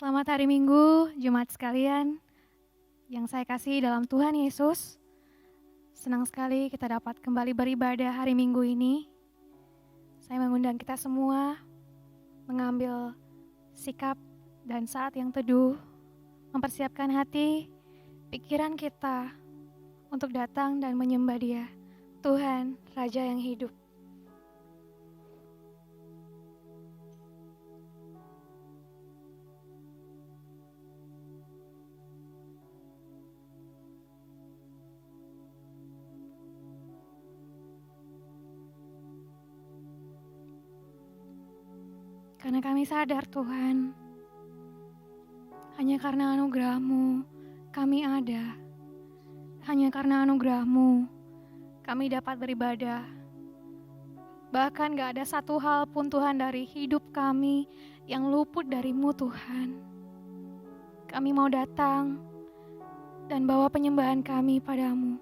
Selamat hari Minggu, Jemaat sekalian yang saya kasih dalam Tuhan Yesus. Senang sekali kita dapat kembali beribadah hari Minggu ini. Saya mengundang kita semua mengambil sikap dan saat yang teduh, mempersiapkan hati, pikiran kita untuk datang dan menyembah Dia, Tuhan, Raja yang hidup. Karena kami sadar Tuhan, hanya karena anugerah-Mu kami ada. Hanya karena anugerah-Mu kami dapat beribadah. Bahkan gak ada satu hal pun Tuhan dari hidup kami yang luput dari-Mu Tuhan. Kami mau datang dan bawa penyembahan kami padamu.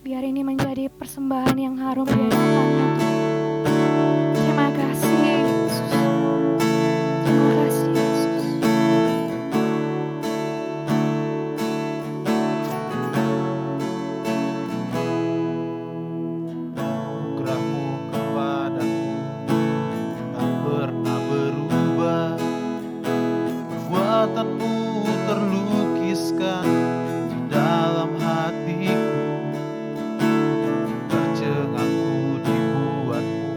Biar ini menjadi persembahan yang harum di hadapan-Mu Tuhan. Terima kasih Yesus. Terima kasih Yesus. Anugerah-Mu kepadaku tak pernah berubah. Perbuatan-Mu terlukiskan di dalam hatiku. Tercengangku dibuat-Mu,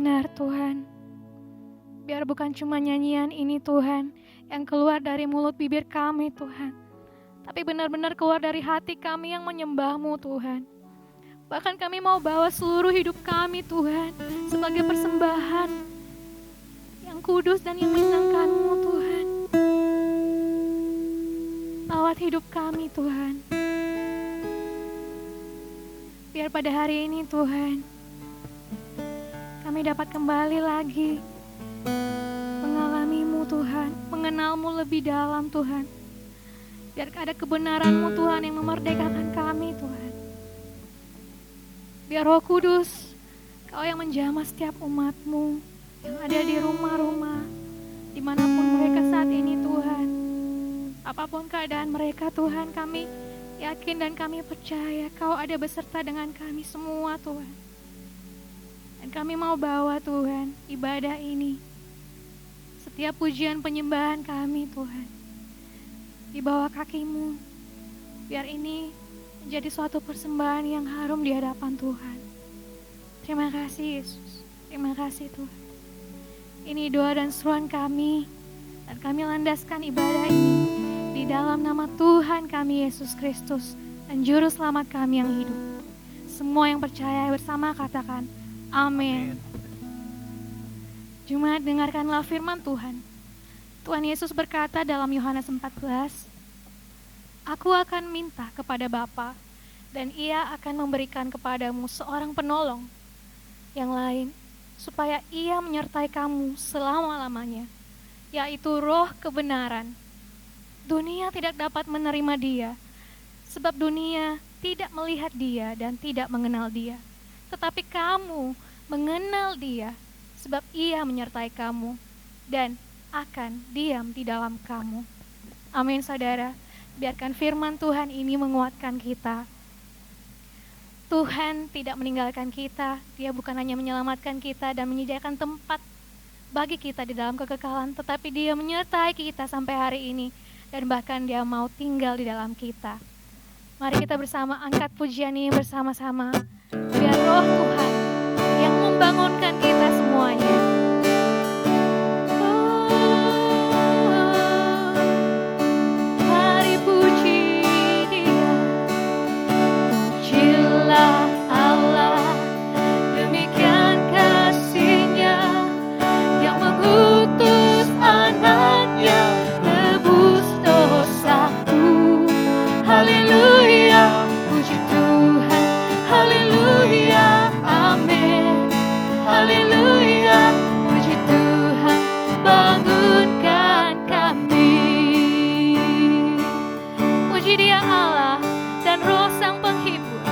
benar Tuhan. Biar bukan cuma nyanyian ini Tuhan yang keluar dari mulut bibir kami Tuhan, tapi benar-benar keluar dari hati kami yang menyembah-Mu Tuhan. Bahkan kami mau bawa seluruh hidup kami Tuhan sebagai persembahan yang kudus dan yang menyenangkan-Mu Tuhan. Lawat hidup kami Tuhan. Biar pada hari ini Tuhan, kami dapat kembali lagi mengalami-Mu Tuhan, mengenal-Mu lebih dalam Tuhan. Biar ada kebenaran-Mu Tuhan yang memerdekakan kami Tuhan. Biar Roh Kudus, Kau yang menjamah setiap umat-Mu yang ada di rumah-rumah, dimanapun mereka saat ini Tuhan. Apapun keadaan mereka Tuhan, kami yakin dan kami percaya Kau ada beserta dengan kami semua Tuhan. Dan kami mau bawa Tuhan ibadah ini, setiap pujian penyembahan kami Tuhan, di bawah kaki-Mu. Biar ini menjadi suatu persembahan yang harum di hadapan Tuhan. Terima kasih Yesus, terima kasih Tuhan. Ini doa dan seruan kami, dan kami landaskan ibadah ini di dalam nama Tuhan kami Yesus Kristus dan Juru Selamat kami yang hidup. Semua yang percaya bersama katakan amin. Jemaat, dengarkanlah firman Tuhan. Tuhan Yesus berkata dalam Yohanes 14, Aku akan minta kepada Bapa, dan Ia akan memberikan kepadamu seorang penolong yang lain, supaya Ia menyertai kamu selama-lamanya, yaitu Roh kebenaran. Dunia tidak dapat menerima Dia, sebab dunia tidak melihat Dia dan tidak mengenal Dia. Tetapi kamu mengenal Dia, sebab Ia menyertai kamu dan akan diam di dalam kamu. Amin saudara, biarkan firman Tuhan ini menguatkan kita. Tuhan tidak meninggalkan kita, Dia bukan hanya menyelamatkan kita dan menyediakan tempat bagi kita di dalam kekekalan, tetapi Dia menyertai kita sampai hari ini. Dan bahkan Dia mau tinggal di dalam kita. Mari kita bersama angkat pujian ini bersama-sama. Biar Roh Tuhan yang membangunkan kita semuanya. Mari puji Dia. Pujilah Allah, demikian kasih-Nya yang mengutus anak-Nya. Haleluya, puji Tuhan, haleluya, amin. Haleluya, puji Tuhan, bangunkan kami. Puji Dia Allah dan Roh Sang Penghibur.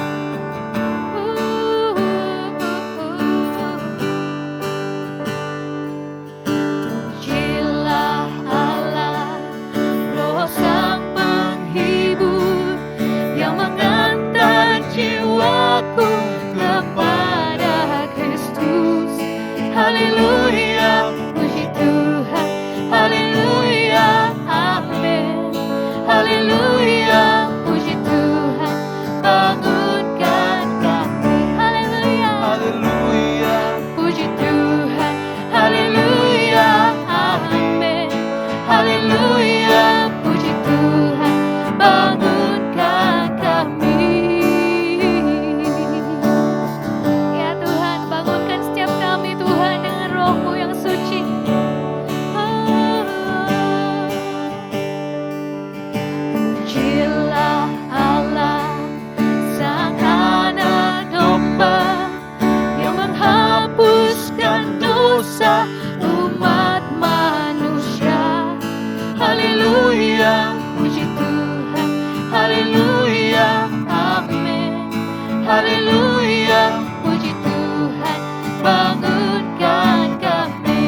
Pujilah Allah, Roh Sang Penghibur, yang mengantar jiwaku kepada Kristus. Haleluya, puji Tuhan, haleluya, amin. Haleluya, puji Tuhan, bangunkan kami. Haleluya, haleluya, puji Tuhan, haleluya, amin. Haleluya, puji Tuhan, bangunkan kami. Ya Tuhan, bangunkan setiap kami Tuhan dengan Roh-Mu yang suci. Pujilah Allah, Sang Anak Domba, yang menghapuskan dosa umat manusia. Haleluya, puji Tuhan, haleluya, amin. Haleluya, puji Tuhan, bangunkan kami.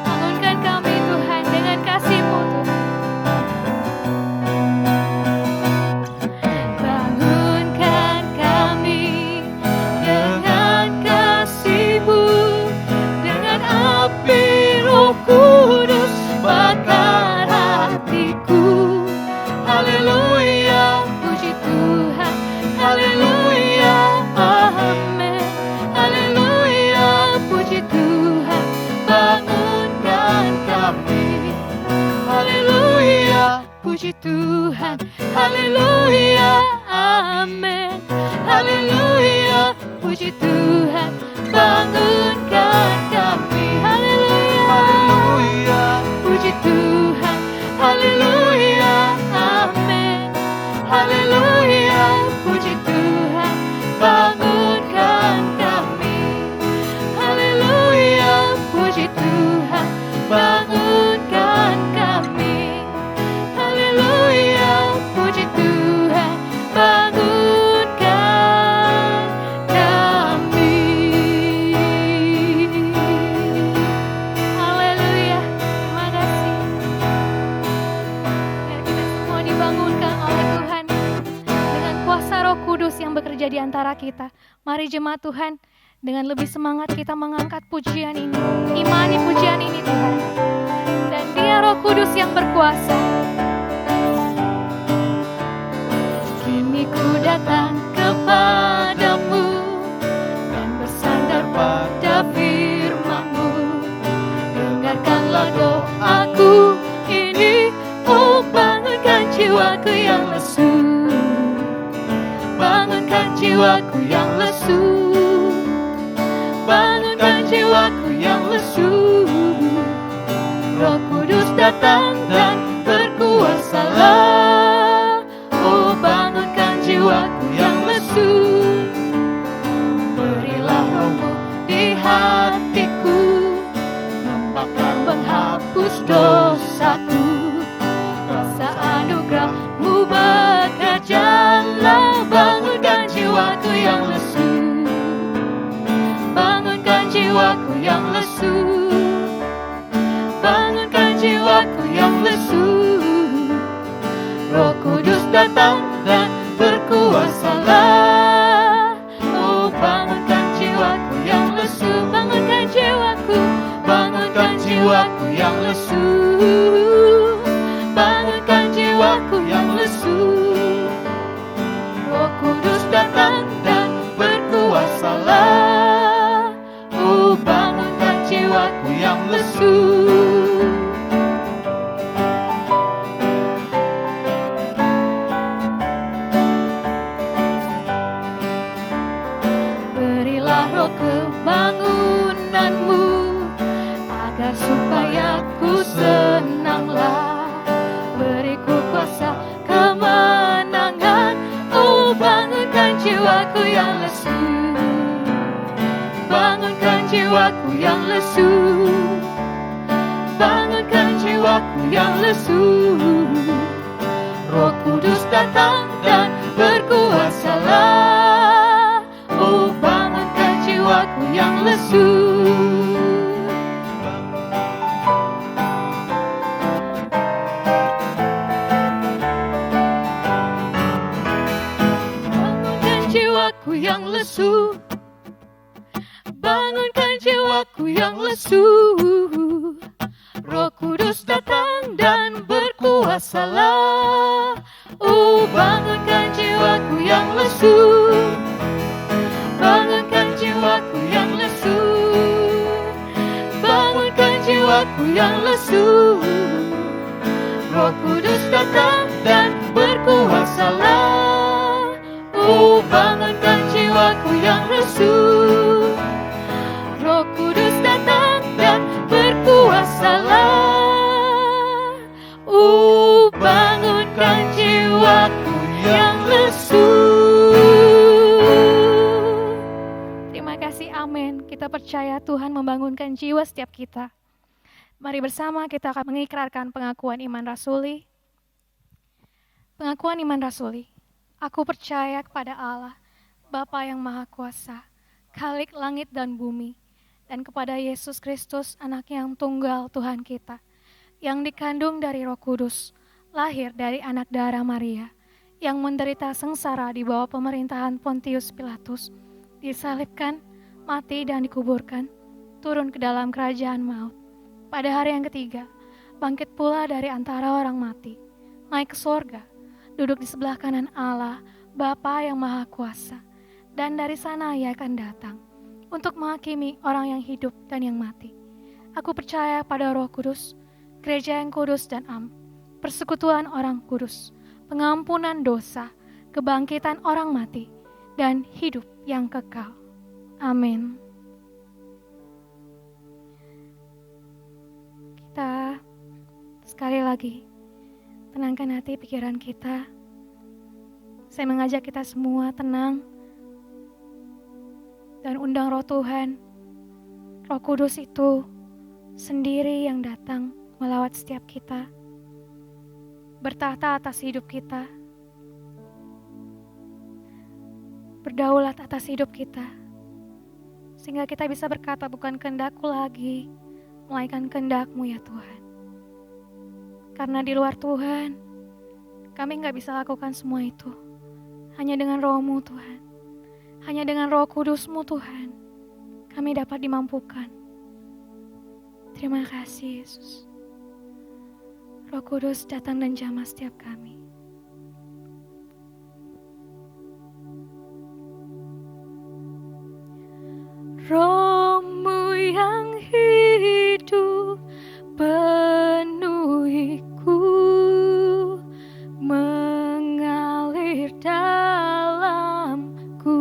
Bangunkan kami Tuhan dengan kasih-Mu Tuhan. Bangunkan kami dengan kasih-Mu, dengan api Roh Kudus. kami. Haleluya, puji Tuhan, haleluya, amin. Haleluya, puji Tuhan, bangunkan kami. Haleluya, haleluya, puji Tuhan, haleluya, amin. Haleluya, puji Tuhan, bangunkan kami. Haleluya, puji Tuhan, bangunkan kami. Haleluya, puji Tuhan, bangunkan kami. Haleluya, terima kasih. Biar kita semua dibangunkan oleh Tuhan dengan kuasa Roh Kudus yang bekerja di antara kita. Mari jemaat Tuhan, dengan lebih semangat kita mengangkat pujian ini. Imani pujian ini Tuhan. Dan Dia Roh Kudus yang berkuasa. Kini ku datang kepadamu dan bersandar pada firman-Mu. Dengarkanlah doaku ini, oh bangunkan jiwaku yang lesu. Bangunkan jiwaku yang lesu. Bangunkan jiwaku yang lesu. Roh Kudus datang dan berkuasalah. Oh bangunkan jiwaku yang lesu. Berilah Roh-Mu di hatiku, membakar menghapus dosaku. Rasa anugerah-Mu bekerjalah. Bangunkan jiwaku yang lesu. Bangunkan jiwaku yang lesu. Bangunkan jiwaku yang lesu. Roh Kudus datang dan berkuasalah. Oh bangunkan jiwaku yang lesu. Bangunkan jiwaku. Bangunkan jiwaku yang lesu. Bangunkan jiwaku yang lesu. Roh Kudus datang dan berkuasalah. Oh bangunkan jiwaku yang lesu. Berilah roh kebangunan-Mu, agar supaya ku senanglah. Beriku kuasa kemenangan. Oh bangunkan jiwaku yang lesu. Bangunkan jiwaku yang lesu. Bangunkan jiwaku yang lesu. Roh Kudus datang dan berkuasalah. Oh bangunkan jiwaku yang lesu. Bangunkan jiwaku yang lesu. Bangunkan jiwaku yang lesu. Roh Kudus datang dan berkuasalah. Oh bangunkan jiwaku yang lesu. Bangunkan jiwaku yang lesu. Bangunkan jiwaku yang lesu. Roh Kudus datang dan berkuasalah. Oh bangunkan jiwaku yang lesu. Roh Kudus datang dan berkuasalah. Oh bangunkan jiwaku yang lesu. Terima kasih, amin. Kita percaya Tuhan membangunkan jiwa setiap kita. Mari bersama kita akan mengikrarkan pengakuan iman rasuli. Pengakuan iman rasuli. Aku percaya kepada Allah, Bapa yang Maha Kuasa, Khalik langit dan bumi, dan kepada Yesus Kristus, Anak yang tunggal Tuhan kita, yang dikandung dari Roh Kudus, lahir dari anak darah Maria, yang menderita sengsara di bawah pemerintahan Pontius Pilatus, disalibkan, mati dan dikuburkan, turun ke dalam kerajaan maut. Pada hari yang ketiga, bangkit pula dari antara orang mati, naik ke sorga, duduk di sebelah kanan Allah, Bapa yang Maha Kuasa, dan dari sana Ia akan datang untuk menghakimi orang yang hidup dan yang mati. Aku percaya pada Roh Kudus, gereja yang kudus dan am, persekutuan orang kudus, pengampunan dosa, kebangkitan orang mati, dan hidup yang kekal. Amin. Kita sekali lagi tenangkan hati pikiran kita. Saya mengajak kita semua tenang dan undang Roh Tuhan. Roh Kudus itu sendiri yang datang melawat setiap kita, bertahta atas hidup kita, berdaulat atas hidup kita, sehingga kita bisa berkata, bukan kehendakku lagi, melainkan kehendak-Mu ya Tuhan. Karena di luar Tuhan, kami gak bisa lakukan semua itu. Hanya dengan Roh-Mu Tuhan, hanya dengan Roh Kudus-Mu Tuhan, kami dapat dimampukan. Terima kasih Yesus. Roh Kudus datang dan jamah setiap kami. Roh-Mu yang hidup penuhiku, mengalir dalamku.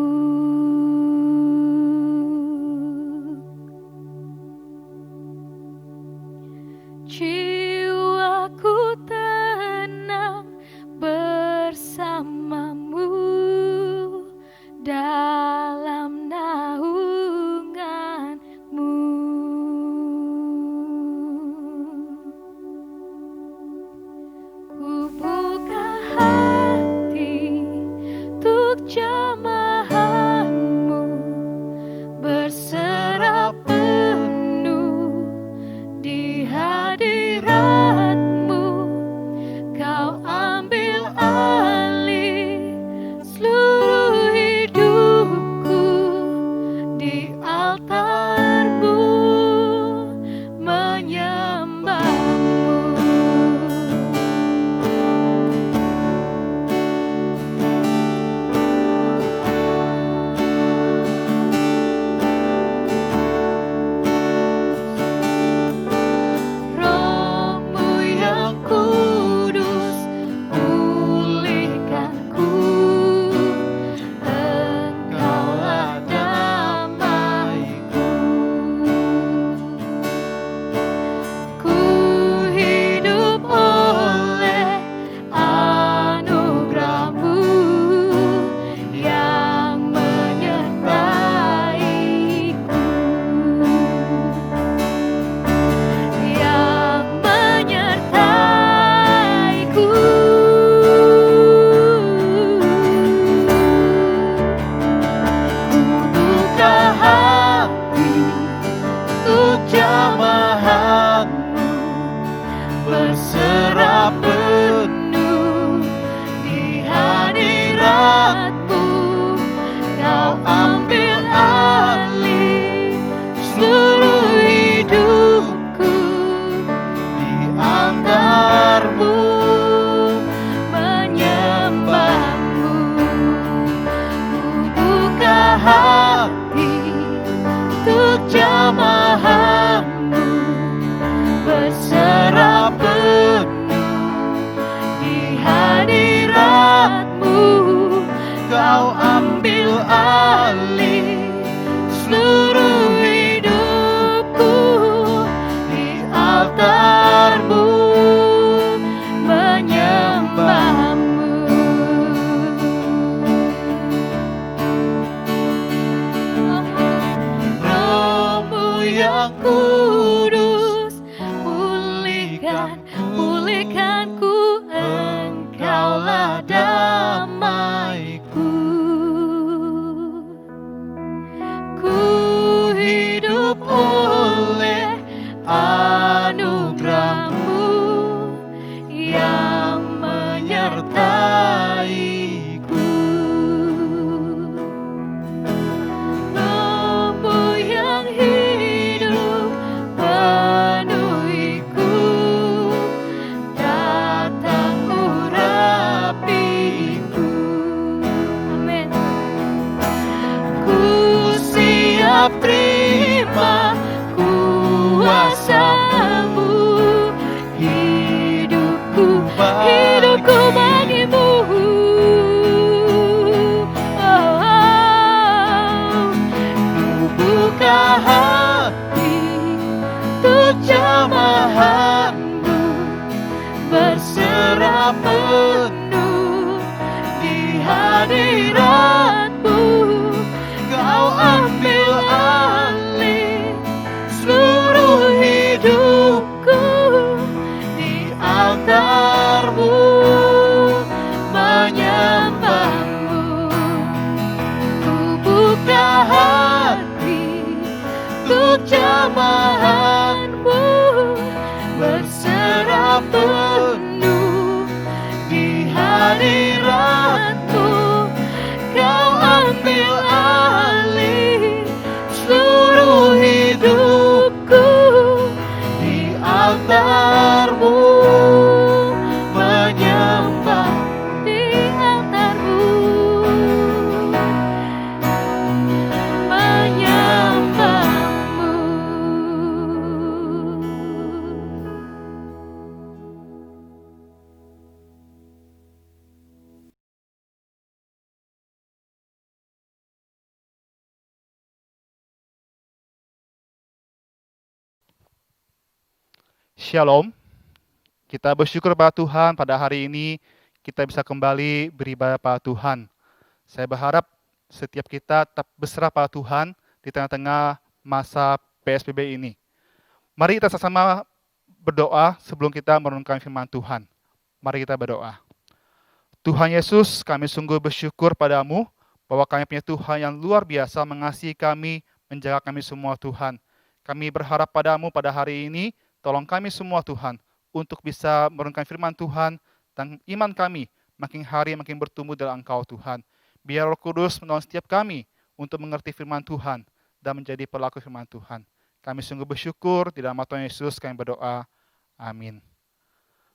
Jiwaku tenang bersamamu dalam naungan-Mu. Ku buka hati untuk jamahan-Mu, berserah penuh di hadirat-Mu. Kau ambil alih seluruh hidupku, di altar-Mu menyembah-Mu. Roh-Mu yang kudus, pulihkanku, Engkaulah damaiku. Ku hidup oleh anugerah-Mu yang menyertaiku, yang menyertaiku. Buka hati untuk jamahan-Mu, berserah penuh di hadirat-Mu. Kau ambil alih seluruh hidupku, di altar-Mu menyembah-Mu. Ku buka hati untuk jamahan-Mu, berserah penuh di hadirat-Mu. Kau ambil alih seluruh hidupku, di altar-Mu menyembah-Mu. Roh-Mu yang kudus, pulihkanku, Engkaulah damaiku. Ku hidup oleh anugerah-Mu yang menyertaiku. Roh-Mu yang hidup penuhiku, altar-Mu menyembah-Mu. Ku buka hati untuk jamahan-Mu, berserah penuh di hadirat-Mu. Kau ambil alih seluruh hidupku di altar-Mu menyembah, di altar-Mu menyembah-Mu. Shalom, kita bersyukur pada Tuhan pada hari ini kita bisa kembali beribadah pada Tuhan. Saya berharap setiap kita tetap berserah pada Tuhan di tengah-tengah masa PSBB ini. Mari kita sama-sama berdoa sebelum kita merenungkan firman Tuhan. Mari kita berdoa. Tuhan Yesus, kami sungguh bersyukur padamu bahwa kami punya Tuhan yang luar biasa mengasihi kami, menjaga kami semua Tuhan. Kami berharap padamu pada hari ini, tolong kami semua Tuhan, untuk bisa merenungkan firman Tuhan, dan iman kami makin hari makin bertumbuh dalam Engkau Tuhan. Biar Roh Kudus menolong setiap kami untuk mengerti firman Tuhan, dan menjadi pelaku firman Tuhan. Kami sungguh bersyukur, di dalam nama Tuhan Yesus kami berdoa. Amin.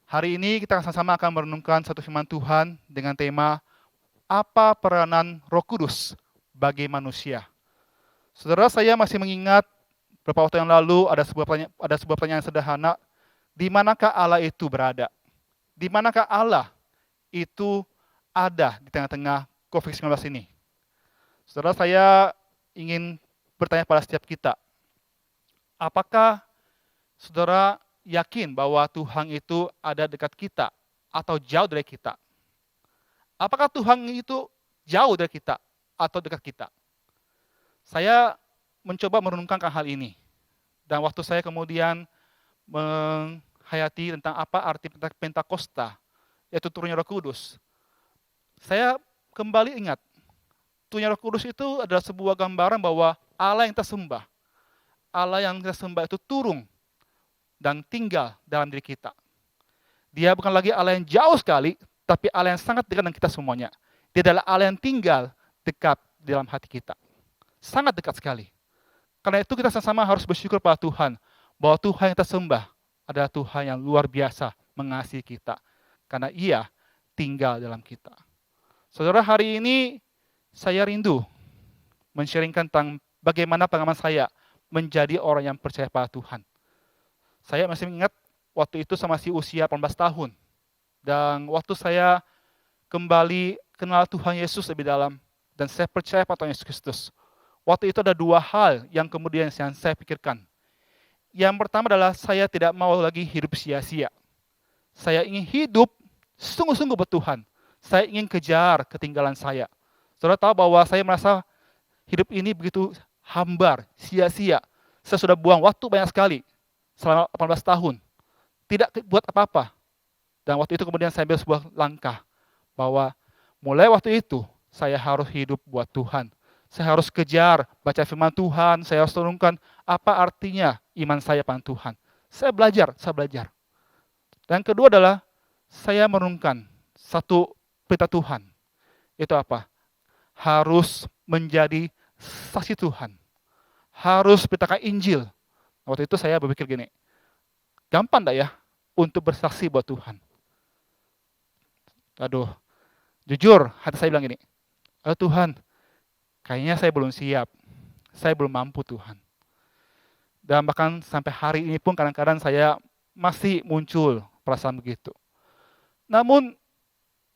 Hari ini kita sama-sama akan merenungkan satu firman Tuhan dengan tema, apa peranan Roh Kudus bagi manusia? Saudara, saya masih mengingat beberapa waktu yang lalu ada sebuah pertanyaan sederhana, di manakah Allah itu berada? Di manakah Allah itu ada di tengah-tengah COVID-19 ini? Saudara, saya ingin bertanya pada setiap kita, apakah saudara yakin bahwa Tuhan itu ada dekat kita atau jauh dari kita? Apakah Tuhan itu jauh dari kita atau dekat kita? Saya mencoba merenungkan hal ini. Dan waktu saya kemudian menghayati tentang apa arti Pentakosta, yaitu turunnya Roh Kudus, saya kembali ingat, turunnya Roh Kudus itu adalah sebuah gambaran bahwa Allah yang kita sembah, Allah yang kita sembah itu turun dan tinggal dalam diri kita. Dia bukan lagi Allah yang jauh sekali, tapi Allah yang sangat dekat dengan kita semuanya. Dia adalah Allah yang tinggal dekat di dalam hati kita. Sangat dekat sekali. Karena itu kita sama-sama harus bersyukur pada Tuhan, bahwa Tuhan yang kita sembah adalah Tuhan yang luar biasa mengasihi kita. Karena Ia tinggal dalam kita. Saudara, hari ini saya rindu men-sharingkan tentang bagaimana pengalaman saya menjadi orang yang percaya pada Tuhan. Saya masih mengingat waktu itu saya masih usia 18 tahun. Dan waktu saya kembali kenal Tuhan Yesus lebih dalam, dan saya percaya pada Tuhan Yesus Kristus, waktu itu ada dua hal yang kemudian saya pikirkan. Yang pertama adalah saya tidak mau lagi hidup sia-sia. Saya ingin hidup sungguh-sungguh buat Tuhan. Saya ingin kejar ketinggalan saya. Saudara tahu bahwa saya merasa hidup ini begitu hambar, sia-sia. Saya sudah buang waktu banyak sekali selama 18 tahun. Tidak buat apa-apa. Dan waktu itu kemudian saya ambil sebuah langkah bahwa mulai waktu itu saya harus hidup buat Tuhan. Saya harus kejar baca firman Tuhan, saya harus renungkan apa artinya iman saya pada Tuhan. Saya belajar. Dan kedua adalah saya merenungkan satu perintah Tuhan. Itu apa? Harus menjadi saksi Tuhan. Harus beritakan Injil. Waktu itu saya berpikir gini, gampang enggak ya untuk bersaksi buat Tuhan? Aduh, jujur hati saya bilang gini, Tuhan, kayaknya saya belum siap, saya belum mampu Tuhan. Dan bahkan sampai hari ini pun kadang-kadang saya masih muncul perasaan begitu. Namun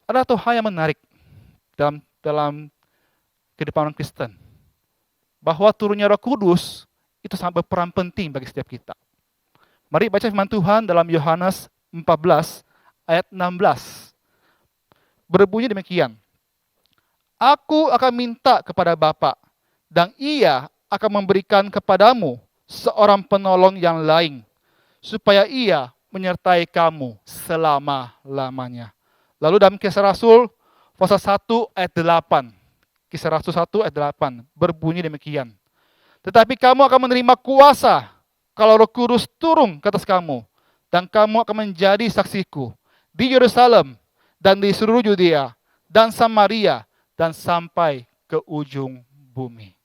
ada satu hal yang menarik dalam kehidupan orang Kristen, bahwa turunnya Roh Kudus itu sangat berperan penting bagi setiap kita. Mari baca firman Tuhan dalam Yohanes 14 ayat 16. Berbunyi demikian, Aku akan minta kepada Bapa, dan Ia akan memberikan kepadamu seorang penolong yang lain, supaya Ia menyertai kamu selama-lamanya. Lalu dalam Kisah Rasul pasal 1 ayat 8. Kisah Rasul 1 ayat 8 berbunyi demikian. Tetapi kamu akan menerima kuasa kalau Roh Kudus turun ke atas kamu, dan kamu akan menjadi saksiku di Yerusalem dan di seluruh Yudea dan Samaria dan sampai ke ujung bumi.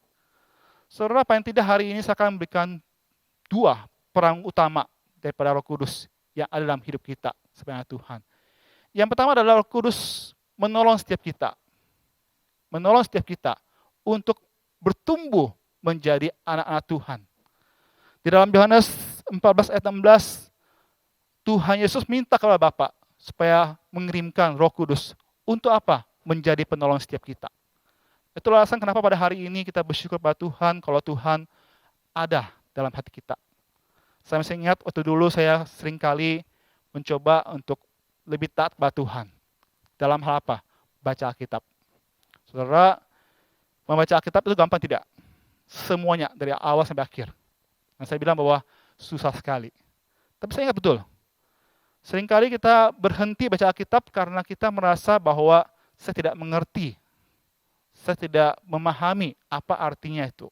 Saudara, paling tidak hari ini saya akan memberikan 2 peran utama daripada Roh Kudus yang ada dalam hidup kita sebagai Tuhan. Yang pertama adalah Roh Kudus menolong setiap kita. Menolong setiap kita untuk bertumbuh menjadi anak-anak Tuhan. Di dalam Yohanes 14 ayat 16, Tuhan Yesus minta kepada Bapa supaya mengirimkan Roh Kudus. Untuk apa? Menjadi penolong setiap kita. Itulah alasan kenapa pada hari ini kita bersyukur pada Tuhan kalau Tuhan ada dalam hati kita. Saya masih ingat waktu dulu saya seringkali mencoba untuk lebih taat pada Tuhan. Dalam hal apa? Baca Alkitab. Saudara, membaca Alkitab itu gampang tidak? Semuanya dari awal sampai akhir. Dan saya bilang bahwa susah sekali. Tapi saya ingat betul. Seringkali kita berhenti baca Alkitab karena kita merasa bahwa saya tidak mengerti. Saya tidak memahami apa artinya itu.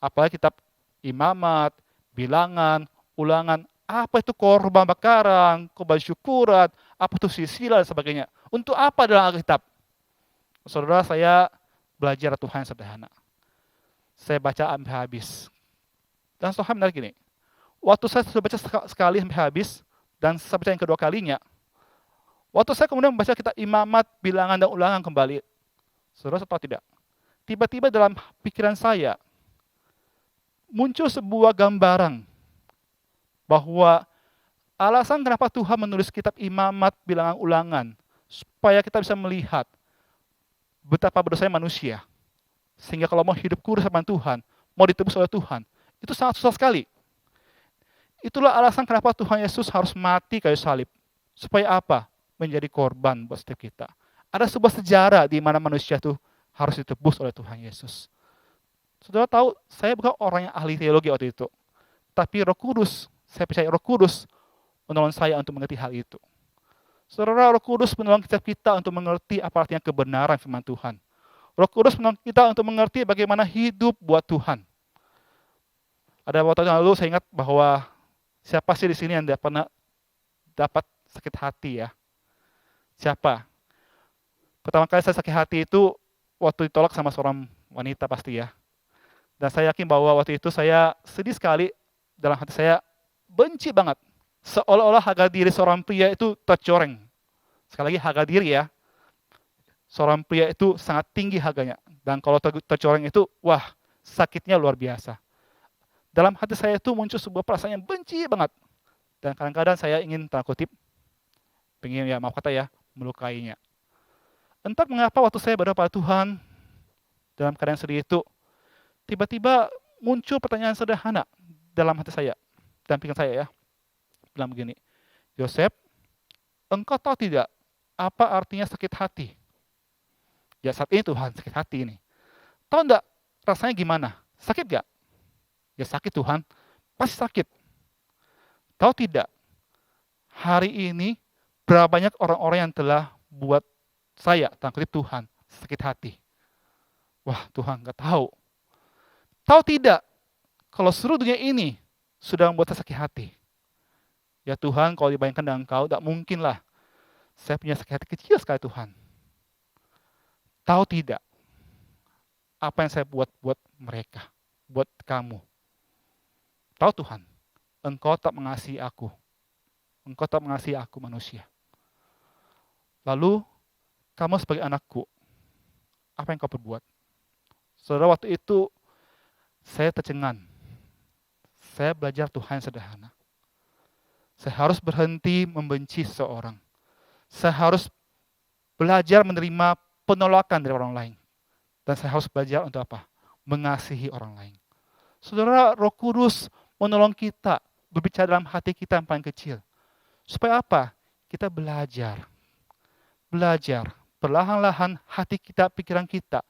Apalagi kitab Imamat, Bilangan, Ulangan, apa itu korban bakaran, korban syukuran, apa itu sisilah dan sebagainya. Untuk apa dalam Alkitab? Saudara, saya belajar Tuhan yang sederhana. Saya baca sampai habis. Dan Tuhan benar gini, waktu saya sudah baca sekali sampai habis, dan saya baca yang kedua kalinya, waktu saya kemudian membaca kitab Imamat, Bilangan, dan Ulangan kembali, saudara tahu tidak? Tiba-tiba dalam pikiran saya, muncul sebuah gambaran bahwa alasan kenapa Tuhan menulis kitab Imamat, Bilangan, Ulangan, supaya kita bisa melihat betapa berdosanya manusia. Sehingga kalau mau hidup kudus sama Tuhan, mau ditebus oleh Tuhan, itu sangat susah sekali. Itulah alasan kenapa Tuhan Yesus harus mati kayu salib. Supaya apa? Menjadi korban buat setiap kita. Ada sebuah sejarah di mana manusia itu harus ditebus oleh Tuhan Yesus. Saudara tahu, saya bukan orang yang ahli teologi waktu itu. Tapi Roh Kudus, saya percaya Roh Kudus menolong saya untuk mengerti hal itu. Saudara, Roh Kudus menolong kita untuk mengerti apa artinya kebenaran firman Tuhan. Roh Kudus menolong kita untuk mengerti bagaimana hidup buat Tuhan. Ada waktu yang lalu saya ingat bahwa siapa sih di sini yang tidak pernah dapat sakit hati ya? Siapa? Pertama kali saya sakit hati itu waktu ditolak sama seorang wanita pasti ya. Dan saya yakin bahwa waktu itu saya sedih sekali, dalam hati saya benci banget. Seolah-olah harga diri seorang pria itu tercoreng. Sekali lagi harga diri ya. Seorang pria itu sangat tinggi harganya. Dan kalau tercoreng itu, wah, sakitnya luar biasa. Dalam hati saya itu muncul sebuah perasaan yang benci banget. Dan kadang-kadang saya ingin tanda kutip, pengen ya maaf kata ya, melukainya. Entah mengapa waktu saya berdoa pada Tuhan, dalam keadaan sedih itu, tiba-tiba muncul pertanyaan sederhana dalam hati saya, dan pikiran saya ya. Bilang begini, Yosef, engkau tahu tidak apa artinya sakit hati? Ya saat ini Tuhan, sakit hati ini. Tahu enggak rasanya gimana? Sakit gak? Ya sakit Tuhan, pasti sakit. Tahu tidak, hari ini berapa banyak orang-orang yang telah buat saya, tanda kutip Tuhan, sakit hati. Wah Tuhan, gak tahu. Tahu tidak, kalau seluruh dunia ini sudah membuat saya sakit hati. Ya Tuhan, kalau dibayangkan dengan Engkau, tak mungkinlah saya punya sakit hati kecil sekali Tuhan. Tahu tidak, apa yang saya buat buat mereka, buat kamu. Tahu Tuhan, Engkau tak mengasihi aku. Engkau tak mengasihi aku manusia. Lalu, kamu sebagai anakku, apa yang kau perbuat? Saudara, waktu itu, saya tercengang. Saya belajar Tuhan yang sederhana. Saya harus berhenti membenci seseorang. Saya harus belajar menerima penolakan dari orang lain. Dan saya harus belajar untuk apa? Mengasihi orang lain. Saudara, Roh Kudus menolong kita berbicara dalam hati kita yang paling kecil. Supaya apa? Kita belajar. Belajar. Perlahan-lahan hati kita, pikiran kita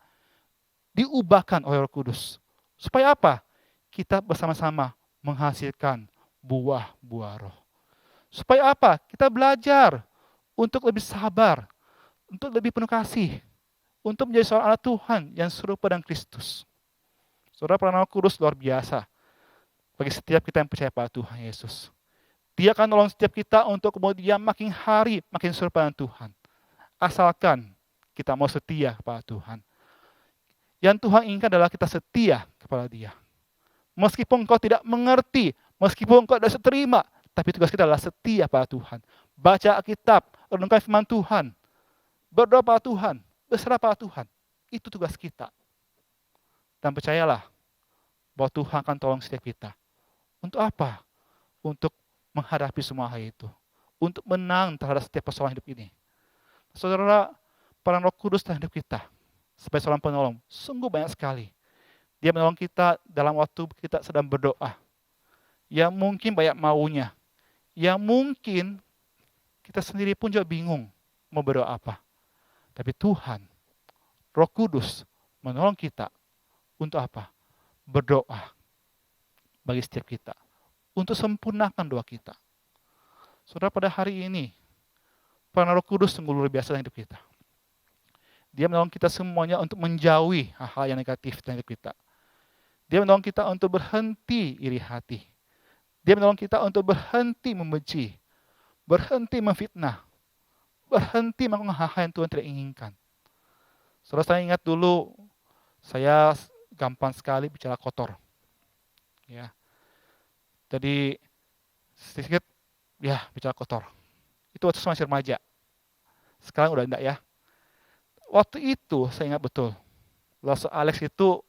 diubahkan oleh Roh Kudus. Supaya apa? Kita bersama-sama menghasilkan buah-buah roh. Supaya apa? Kita belajar untuk lebih sabar, untuk lebih penuh kasih, untuk menjadi seorang anak Tuhan yang serupa dengan Kristus. Saudara, peran Roh Kudus luar biasa bagi setiap kita yang percaya pada Tuhan Yesus. Dia akan nolong setiap kita untuk kemudian makin hari makin serupa dengan Tuhan. Asalkan kita mau setia kepada Tuhan. Yang Tuhan inginkan adalah kita setia kepada Dia. Meskipun engkau tidak mengerti, meskipun engkau tidak terima, tapi tugas kita adalah setia pada Tuhan. Baca Alkitab, renungkan firman Tuhan, berdoa pada Tuhan, berserah pada Tuhan. Itu tugas kita. Dan percayalah bahwa Tuhan akan tolong setiap kita. Untuk apa? Untuk menghadapi semua hal itu. Untuk menang terhadap setiap persoalan hidup ini. Saudara, peran Roh Kudus dalam hidup kita sebagai seorang penolong sungguh banyak sekali. Dia menolong kita dalam waktu kita sedang berdoa. Yang mungkin banyak maunya. Yang mungkin kita sendiri pun juga bingung mau berdoa apa. Tapi Tuhan, Roh Kudus menolong kita untuk apa? Berdoa bagi setiap kita. Untuk sempurnakan doa kita. Saudara, pada hari ini, peran Roh Kudus sungguh luar biasa dalam hidup kita. Dia menolong kita semuanya untuk menjauhi hal-hal yang negatif dalam hidup kita. Dia menolong kita untuk berhenti iri hati. Dia menolong kita untuk berhenti membenci, berhenti memfitnah, berhenti melakukan hal-hal yang Tuhan tidak inginkan. Saudara, saya ingat dulu, saya gampang sekali bicara kotor. Ya. Jadi, sedikit, bicara kotor. Itu waktu saya masih remaja. Sekarang udah enggak ya. Waktu itu saya ingat betul. Lalu Alex itu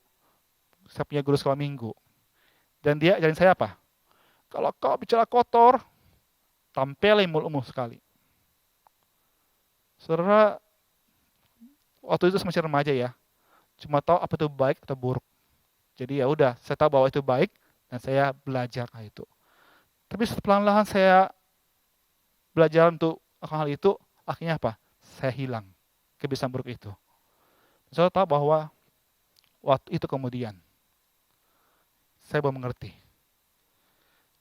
saya punya guru sekolah minggu. Dan dia ajarin saya apa? Kalau kau bicara kotor, tampilin mulutmu sekali. Saudara, waktu itu saya masih remaja ya. Cuma tahu apa itu baik atau buruk. Jadi ya udah, saya tahu bahwa itu baik dan saya belajar hal itu. Tapi pelan-pelan saya belajar untuk hal itu, akhirnya apa? Saya hilang kebiasaan buruk itu. Saya tahu bahwa waktu itu kemudian saya baru mengerti.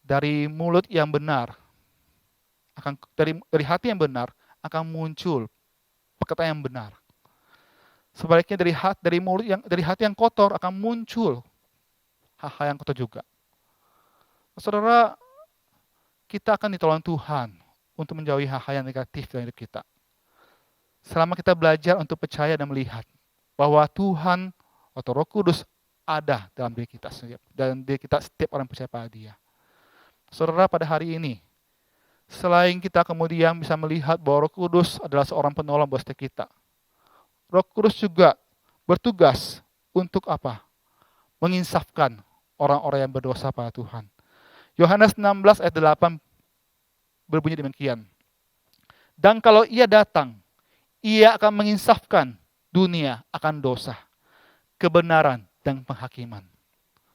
Dari mulut yang benar, dari hati yang benar akan muncul perkataan yang benar. Sebaliknya dari hati yang kotor akan muncul hal-hal yang kotor juga. Saudara, kita akan ditolong Tuhan untuk menjauhi hal-hal yang negatif dalam hidup kita. Selama kita belajar untuk percaya dan melihat bahwa Tuhan atau Roh Kudus ada dalam diri kita setiap, dalam diri kita setiap orang percaya pada Dia. Saudara, pada hari ini, selain kita kemudian bisa melihat bahwa Roh Kudus adalah seorang penolong buat setiap kita, Roh Kudus juga bertugas untuk apa? Menginsafkan orang-orang yang berdosa pada Tuhan. Yohanes 16 ayat 8 berbunyi demikian. Dan kalau Ia datang, Ia akan menginsafkan dunia akan dosa, kebenaran, dan penghakiman.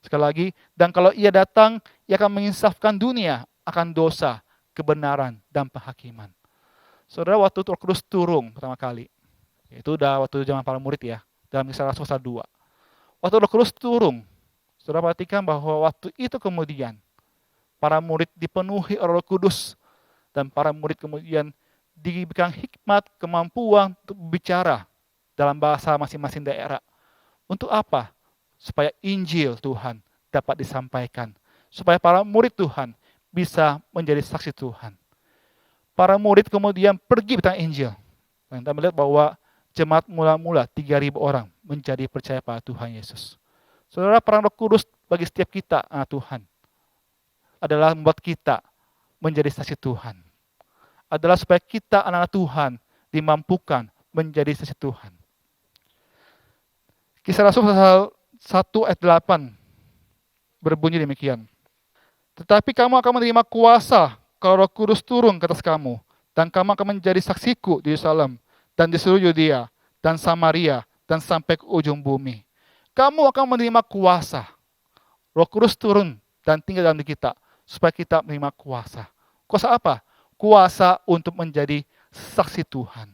Sekali lagi, dan kalau Ia datang, Ia akan menginsafkan dunia akan dosa, kebenaran, dan penghakiman. Saudara, waktu Roh Kudus turun pertama kali, itu udah waktu zaman para murid ya, dalam Kisah Rasul pasal 2. Waktu Roh Kudus turun, saudara perhatikan bahwa waktu itu kemudian, para murid dipenuhi oleh Roh Kudus, dan para murid kemudian diberikan hikmat, kemampuan untuk berbicara dalam bahasa masing-masing daerah. Untuk apa? Supaya Injil Tuhan dapat disampaikan. Supaya para murid Tuhan bisa menjadi saksi Tuhan. Para murid kemudian pergi bertanya Injil. Dan kita melihat bahwa jemaat mula-mula 3.000 orang menjadi percaya pada Tuhan Yesus. Saudara, peran Roh Kudus bagi setiap kita, anak Tuhan, adalah membuat kita menjadi saksi Tuhan. Adalah supaya kita anak-anak Tuhan dimampukan menjadi saksi Tuhan. Kisah Rasul pasal 1 ayat 8 berbunyi demikian. Tetapi kamu akan menerima kuasa kalau Roh Kudus turun ke atas kamu, dan kamu akan menjadi saksiku di Yerusalem dan di seluruh Yudea dan Samaria dan sampai ke ujung bumi. Kamu akan menerima kuasa. Roh Kudus turun dan tinggal dalam diri kita supaya kita menerima kuasa. Kuasa apa? Kuasa untuk menjadi saksi Tuhan.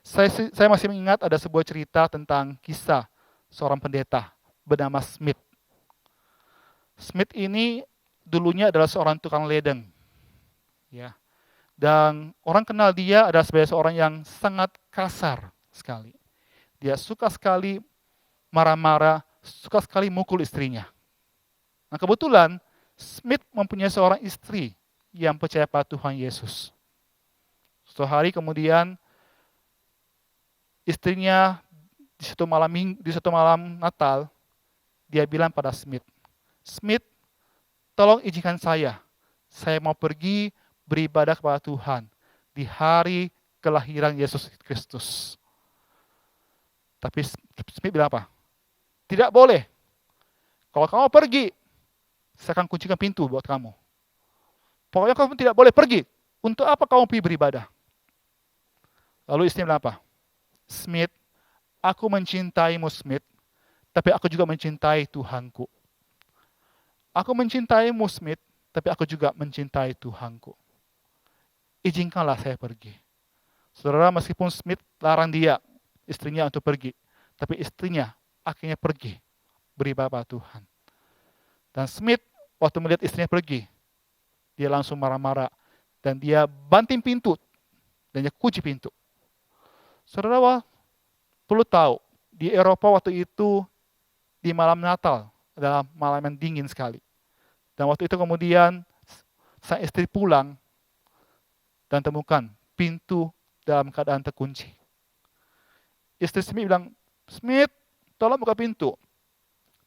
Saya masih mengingat ada sebuah cerita tentang kisah seorang pendeta bernama Smith. Smith ini dulunya adalah seorang tukang ledeng. Ya. Dan orang kenal dia adalah sebagai seorang yang sangat kasar sekali. Dia suka sekali marah-marah, suka sekali mukul istrinya. Nah kebetulan Smith mempunyai seorang istri yang percaya pada Tuhan Yesus. Suatu hari kemudian istrinya di satu malam Natal, dia bilang pada Smith, "Smith, tolong izinkan saya mau pergi beribadah kepada Tuhan di hari kelahiran Yesus Kristus." Tapi Smith bilang apa? "Tidak boleh. Kalau kamu pergi, saya akan kuncikan pintu buat kamu. Pokoknya kamu tidak boleh pergi. Untuk apa kamu pergi beribadah?" Lalu istrinya bilang apa? "Smith, aku mencintaimu Smith, tapi aku juga mencintai Tuhanku. Aku mencintaimu Smith, tapi aku juga mencintai Tuhanku. Izinkanlah saya pergi." Saudara, meskipun Smith larang dia, istrinya untuk pergi, tapi istrinya akhirnya pergi beribadah pada Tuhan. Dan Smith waktu melihat istrinya pergi, dia langsung marah-marah dan dia banting pintu dan dia kunci pintu. Saudara perlu tahu, di Eropa waktu itu di malam Natal adalah malam yang dingin sekali. Dan waktu itu kemudian sang istri pulang dan temukan pintu dalam keadaan terkunci. Istri Smith bilang, "Smith, tolong buka pintu."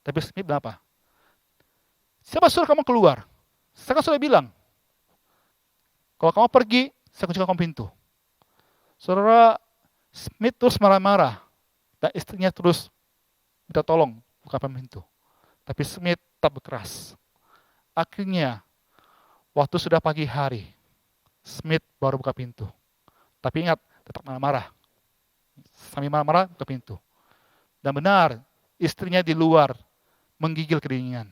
Tapi Smith bilang apa? "Siapa suruh kamu keluar? Saya kan sudah bilang, kalau kamu pergi, saya kunci kamu pintu." Saudara, Smith terus marah-marah dan istrinya terus minta tolong buka pintu. Tapi Smith tetap berkeras. Akhirnya, waktu sudah pagi hari, Smith baru buka pintu. Tapi ingat, tetap marah-marah. Sambil marah-marah, buka pintu. Dan benar, istrinya di luar menggigil kedinginan.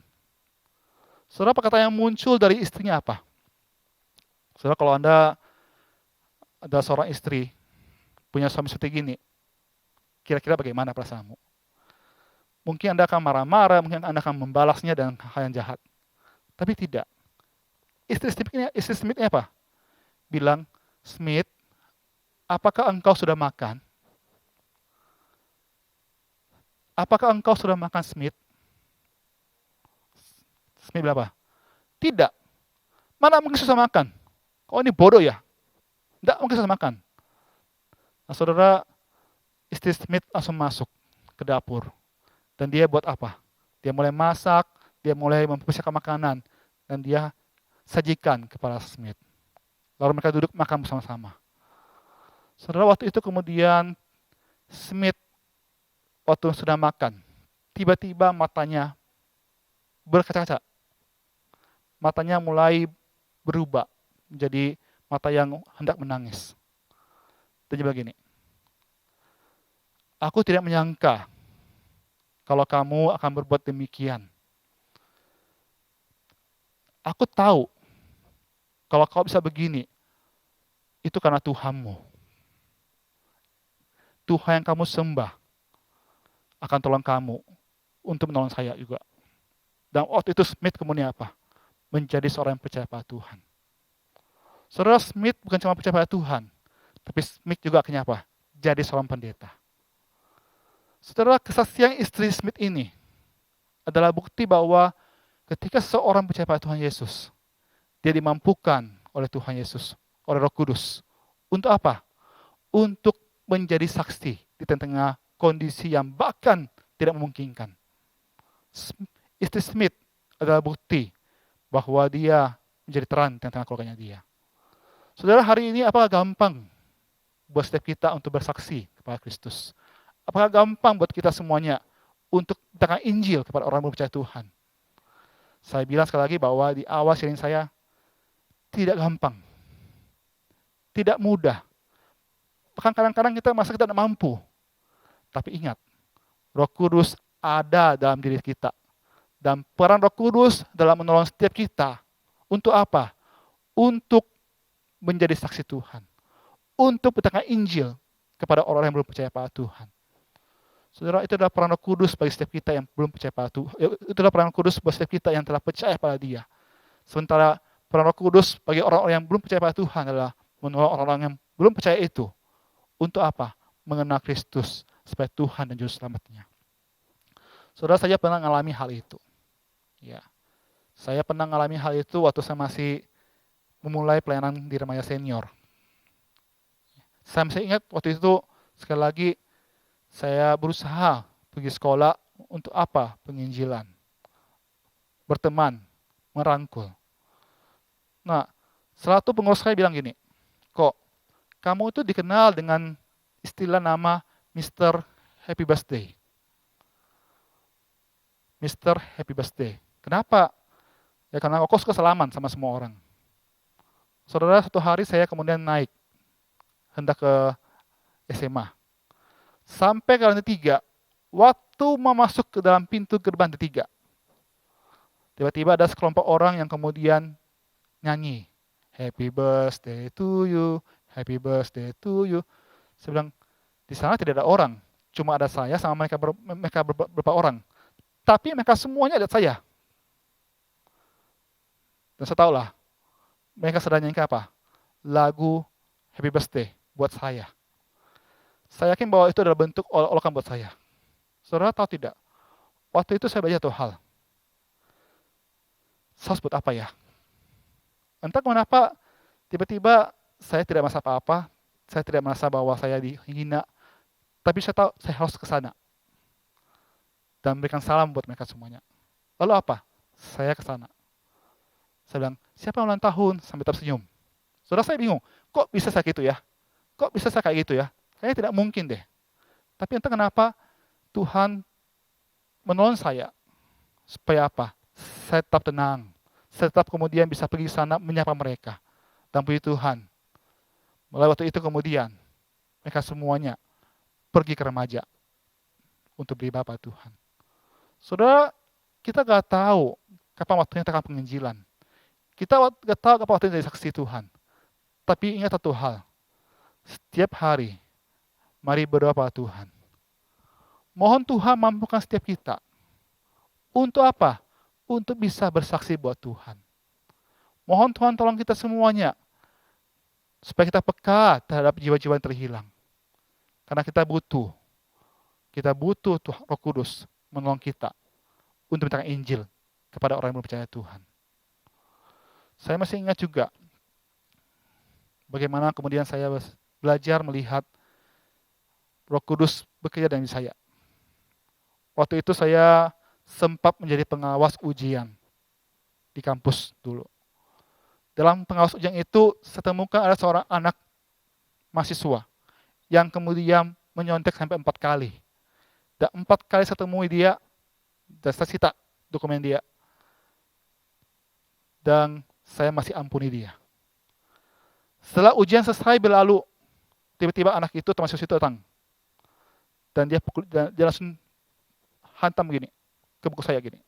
Saudara, perkataan yang muncul dari istrinya apa? Saudara, kalau Anda ada seorang istri, punya suami seperti gini, kira-kira bagaimana perasaanmu? Mungkin Anda akan marah-marah, mungkin Anda akan membalasnya dengan hal yang jahat. Tapi tidak. Istri Smith ini apa? Bilang, "Smith, apakah engkau sudah makan? Apakah engkau sudah makan, Smith?" Smith bilang apa? "Tidak. Mana mungkin susah makan? Oh ini bodoh ya? Tidak mungkin susah makan." Nah saudara, istri Smith langsung masuk ke dapur. Dan dia buat apa? Dia mulai masak, dia mulai mempersiapkan makanan. Dan dia sajikan kepada Smith. Lalu mereka duduk makan bersama-sama. Saudara, waktu itu kemudian Smith waktu sudah makan, tiba-tiba matanya berkaca-kaca. Matanya mulai berubah menjadi mata yang hendak menangis. Dia begini, "Aku tidak menyangka kalau kamu akan berbuat demikian. Aku tahu kalau kau bisa begini, itu karena Tuhanmu. Tuhan yang kamu sembah akan tolong kamu untuk menolong saya juga." Dan waktu itu Smith kemudian apa? Menjadi seorang yang percaya pada Tuhan. Saudara, Smith bukan cuma percaya pada Tuhan, tapi Smith juga akhirnya apa? Jadi seorang pendeta. Saudara, kesaksian istri Smith ini adalah bukti bahwa ketika seseorang percaya pada Tuhan Yesus, dia dimampukan oleh Tuhan Yesus, oleh Roh Kudus. Untuk apa? Untuk menjadi saksi di tengah kondisi yang bahkan tidak memungkinkan. Istri Smith adalah bukti bahwa dia menjadi terang di tengah keluarganya dia. Saudara, hari ini apakah gampang buat setiap kita untuk bersaksi kepada Kristus? Apakah gampang buat kita semuanya untuk mendatangkan Injil kepada orang yang belum percaya Tuhan? Saya bilang sekali lagi bahwa di awal sharing saya, tidak gampang. Tidak mudah. Bahkan kadang-kadang kita merasa kita tidak mampu. Tapi ingat, Roh Kudus ada dalam diri kita. Dan peran Roh Kudus dalam menolong setiap kita. Untuk apa? Untuk menjadi saksi Tuhan. Untuk mendatangkan Injil kepada orang yang belum percaya pada Tuhan. Saudara, itu adalah peran Roh Kudus bagi setiap kita yang belum percaya pada Tuhan. Itu adalah peran Roh Kudus bagi setiap kita yang telah percaya pada Dia. Sementara peran Roh Kudus bagi orang-orang yang belum percaya pada Tuhan adalah menolong orang-orang yang belum percaya itu. Untuk apa? Mengenal Kristus sebagai Tuhan dan Juru Selamatnya. Saudara, saya pernah mengalami hal itu. Ya, saya pernah mengalami hal itu waktu saya masih memulai pelayanan di remaja senior. Saya masih ingat waktu itu, sekali lagi, saya berusaha pergi sekolah untuk apa? Penginjilan. Berteman, merangkul. Nah, salah satu pengurus saya bilang gini, kok kamu itu dikenal dengan istilah nama Mr. Happy Birthday. Mr. Happy Birthday. Kenapa? Ya karena kok suka salaman sama semua orang. Saudara, satu hari saya kemudian naik, hendak ke SMA. Sampai ke lantai 3, waktu mau masuk ke dalam pintu gerbang lantai 3, tiba-tiba ada sekelompok orang yang kemudian nyanyi, Happy birthday to you, happy birthday to you. Saya bilang, di sana tidak ada orang, cuma ada saya sama mereka beberapa orang. Tapi mereka semuanya lihat saya. Dan saya tahulah, mereka sedang nyanyi apa? Lagu Happy Birthday buat saya. Saya yakin bahwa itu adalah bentuk olok-olokan buat saya. Saudara tahu tidak? Waktu itu saya baca satu hal. Saya sebut apa ya? Entah kenapa, tiba-tiba saya tidak merasa apa-apa, saya tidak merasa bahwa saya dihina, tapi saya tahu saya harus ke sana. Dan memberikan salam buat mereka semuanya. Lalu apa? Saya ke sana. Saya bilang, siapa yang ulang tahun? Sambil tersenyum. Saudara, saya bingung, kok bisa saya gitu ya? Kok bisa saya kayak gitu ya? Kayaknya tidak mungkin deh. Tapi entah kenapa Tuhan menolong saya. Supaya apa? Saya tetap tenang. Saya tetap kemudian bisa pergi ke sana menyapa mereka. Dan puji Tuhan. Mulai waktu itu kemudian, mereka semuanya pergi ke remaja untuk beribadah Tuhan. Saudara, kita gak tahu kapan waktunya kita akan penginjilan. Kita gak tahu kapan waktunya jadi saksi Tuhan. Tapi ingat satu hal, setiap hari, mari berdoa pada Tuhan. Mohon Tuhan mampukan setiap kita. Untuk apa? Untuk bisa bersaksi buat Tuhan. Mohon Tuhan tolong kita semuanya, supaya kita peka terhadap jiwa-jiwa yang terhilang. Karena kita butuh Tuhan Roh Kudus menolong kita untuk memberitakan Injil kepada orang yang belum percaya Tuhan. Saya masih ingat juga bagaimana kemudian saya belajar melihat Roh Kudus bekerja dalam diri saya. Waktu itu saya sempat menjadi pengawas ujian di kampus dulu. Dalam pengawas ujian itu, saya temukan ada seorang anak mahasiswa yang kemudian menyontek sampai 4 kali. Dan 4 kali saya temui dia, dan saya sita dokumen dia. Dan saya masih ampuni dia. Setelah ujian selesai berlalu, tiba-tiba anak itu teman siswa itu datang. Dan dia langsung hantam begini, ke buku saya gini.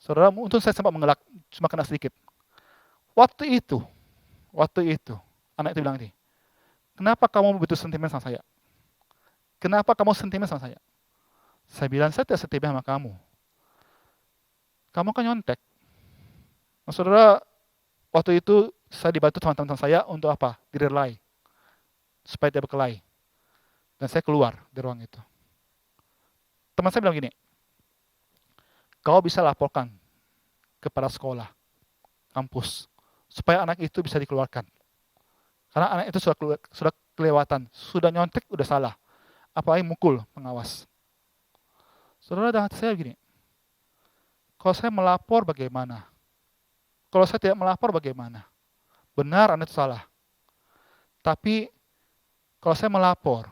Saudara, untung saya sempat mengelak, cuma kena sedikit. Waktu itu, anak itu bilang ini, kenapa kamu begitu sentimen sama saya? Kenapa kamu sentimen sama saya? Saya bilang, saya tidak sentimen sama kamu. Kamu kan nyontek. Nah, saudara, waktu itu saya dibantu teman-teman saya untuk apa? Direlai. Supaya tidak berkelahi. Dan saya keluar dari ruang itu. Teman saya bilang gini, kau bisa laporkan kepada sekolah, kampus, supaya anak itu bisa dikeluarkan. Karena anak itu sudah kelewatan, sudah nyontek, sudah salah. Apalagi mukul pengawas. Saudara, dalam hati saya begini, kalau saya melapor bagaimana? Kalau saya tidak melapor bagaimana? Benar, anak itu salah. Tapi, kalau saya melapor,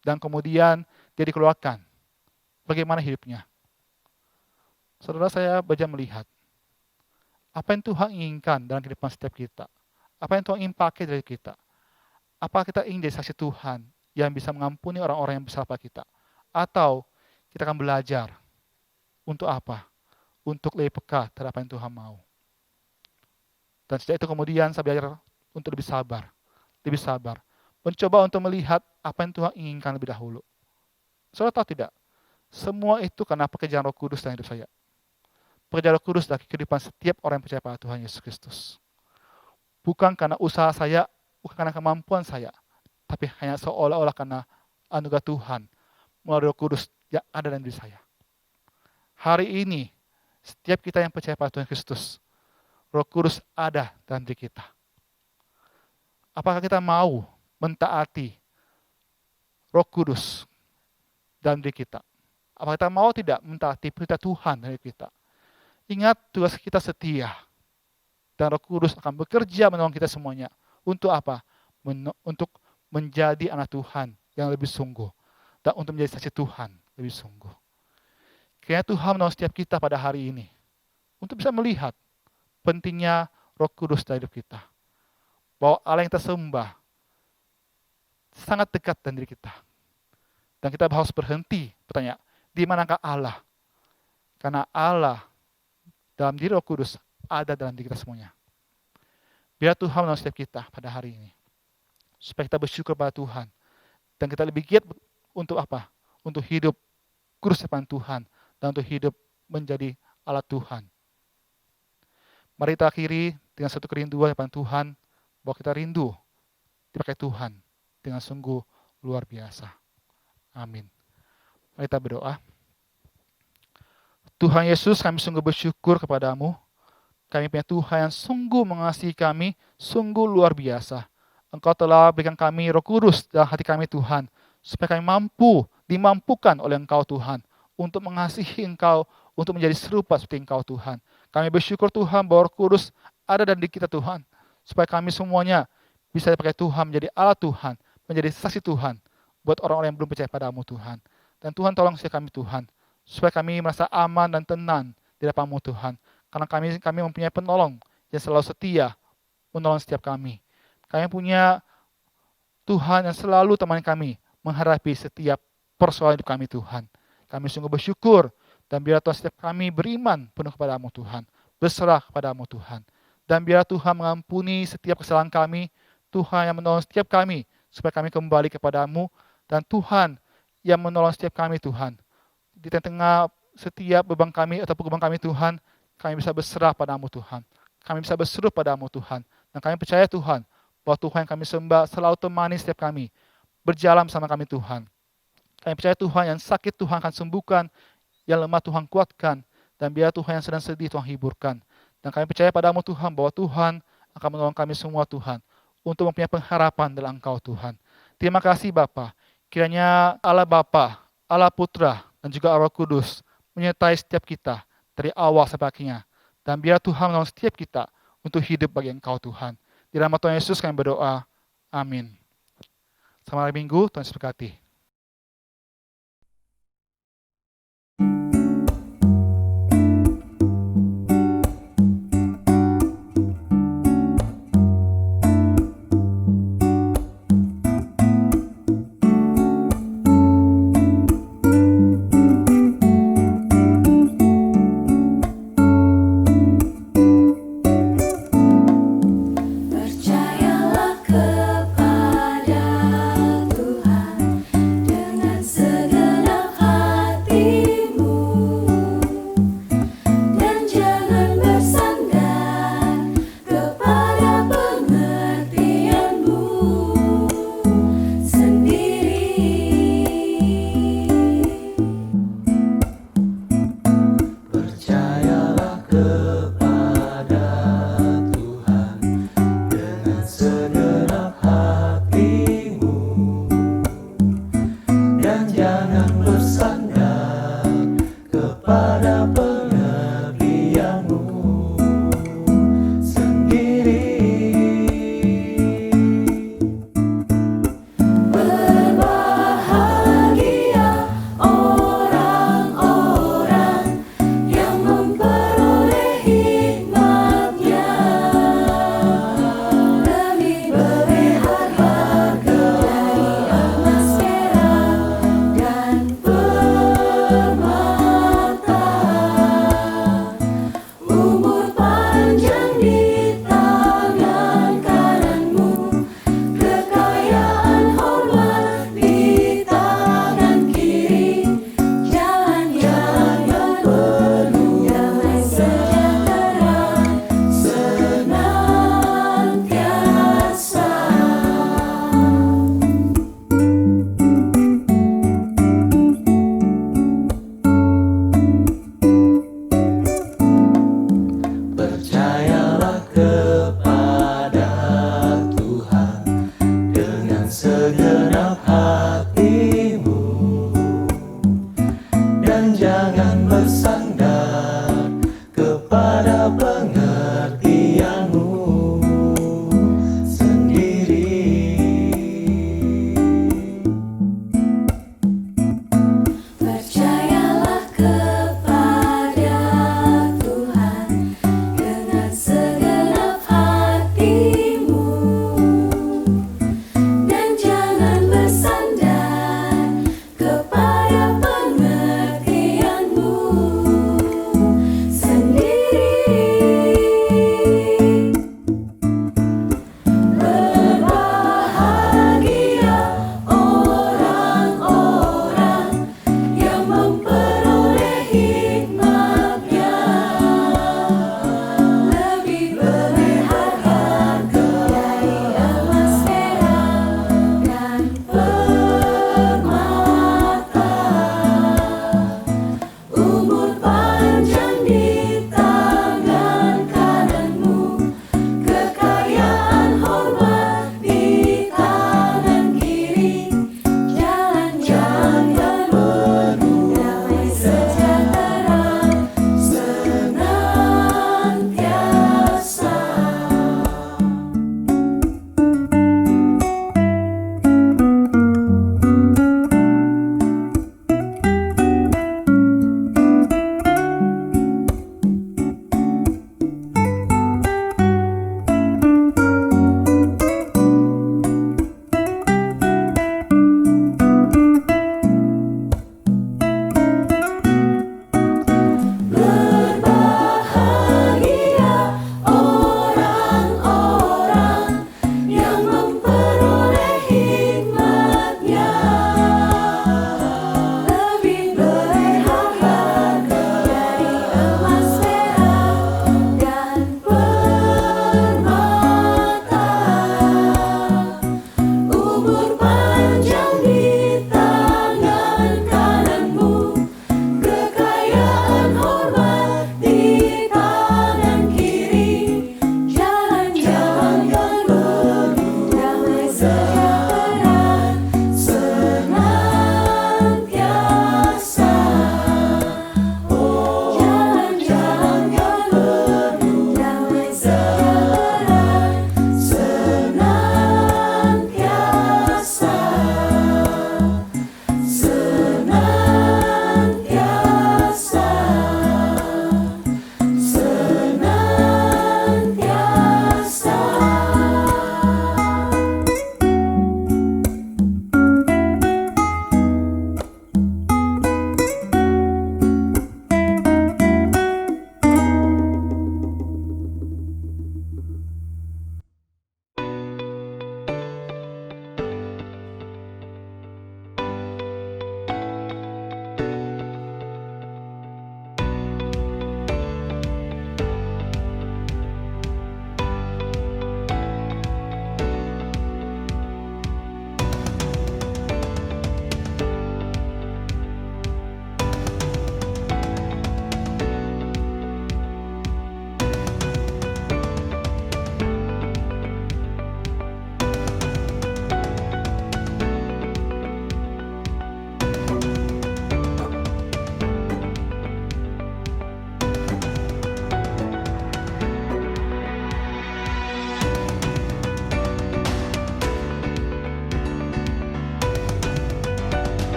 dan kemudian dia dikeluarkan, bagaimana hidupnya? Saudara, saya baca melihat, apa yang Tuhan inginkan dalam kehidupan setiap kita? Apa yang Tuhan ingin pakai dari kita? Apa kita ingin jadi saksi Tuhan yang bisa mengampuni orang-orang yang bersalah pada kita? Atau kita akan belajar untuk apa? Untuk lebih peka terhadap apa yang Tuhan mau. Dan sejak itu kemudian saya belajar untuk lebih sabar. Lebih sabar. Mencoba untuk melihat apa yang Tuhan inginkan lebih dahulu. Saudara tahu tidak? Semua itu karena pekerjaan Roh Kudus dalam hidup saya. Pekerjaan Roh Kudus dalam kehidupan setiap orang yang percaya pada Tuhan Yesus Kristus. Bukan karena usaha saya, bukan karena kemampuan saya, tapi hanya seolah-olah karena anugerah Tuhan melalui Roh Kudus yang ada dalam diri saya. Hari ini, setiap kita yang percaya pada Tuhan Kristus, Roh Kudus ada dalam diri kita. Apakah kita mau mentaati Roh Kudus dalam diri kita? Apakah kita mau tidak mentaati perintah Tuhan dari kita? Ingat, tugas kita setia. Dan Roh Kudus akan bekerja menolong kita semuanya. Untuk apa? Untuk menjadi anak Tuhan yang lebih sungguh. Dan untuk menjadi saksi Tuhan lebih sungguh. Kiranya Tuhan menolong setiap kita pada hari ini. Untuk bisa melihat pentingnya Roh Kudus dalam hidup kita. Bahwa Allah yang kita sembah sangat dekat dengan diri kita. Dan kita harus berhenti bertanya, di manakah Allah? Karena Allah dalam diri Roh Kudus ada dalam diri kita semuanya. Biar Tuhan menolong setiap kita pada hari ini. Supaya kita bersyukur pada Tuhan. Dan kita lebih giat untuk apa? Untuk hidup kudus depan Tuhan. Dan untuk hidup menjadi alat Tuhan. Mari kita akhiri dengan satu kerinduan depan Tuhan. Bahwa kita rindu dipakai Tuhan dengan sungguh luar biasa. Amin. Mari kita berdoa. Tuhan Yesus, kami sungguh bersyukur kepadamu. Kami punya Tuhan yang sungguh mengasihi kami, sungguh luar biasa. Engkau telah berikan kami Roh Kudus dalam hati kami Tuhan, supaya kami dimampukan oleh Engkau Tuhan, untuk mengasihi Engkau, untuk menjadi serupa seperti Engkau Tuhan. Kami bersyukur Tuhan bahwa Roh Kudus ada dalam diri kita Tuhan, supaya kami semuanya bisa dipakai Tuhan menjadi alat Tuhan, menjadi saksi Tuhan, buat orang-orang yang belum percaya padamu Tuhan. Dan Tuhan tolong setiap kami Tuhan, supaya kami merasa aman dan tenang di hadapan-Mu Tuhan. Karena kami mempunyai penolong yang selalu setia menolong setiap kami. Kami punya Tuhan yang selalu temani kami menghadapi setiap persoalan hidup kami Tuhan. Kami sungguh bersyukur dan biar Tuhan setiap kami beriman penuh kepadamu Tuhan. Berserah kepadamu Tuhan. Dan biar Tuhan mengampuni setiap kesalahan kami. Tuhan yang menolong setiap kami supaya kami kembali kepadamu. Dan Tuhan yang menolong setiap kami Tuhan. Di tengah setiap beban kami atau beban kami Tuhan, kami bisa berserah padamu Tuhan. Kami bisa berseru padamu Tuhan. Dan kami percaya Tuhan, bahwa Tuhan yang kami sembah selalu temani setiap kami. Berjalan bersama kami Tuhan. Kami percaya Tuhan yang sakit Tuhan akan sembuhkan. Yang lemah Tuhan kuatkan. Dan biar Tuhan yang sedang sedih Tuhan hiburkan. Dan kami percaya padamu Tuhan, bahwa Tuhan akan menolong kami semua Tuhan. Untuk mempunyai pengharapan dalam Engkau Tuhan. Terima kasih Bapa. Kiranya Allah Bapa, Allah Putra, dan juga Allah Kudus menyertai setiap kita. Dari awal sampai akhirnya. Dan biar Tuhan menolong setiap kita untuk hidup bagi Engkau Tuhan. Di nama Tuhan Yesus kami berdoa. Amin. Selamat hari Minggu, Tuhan Yesus berkati.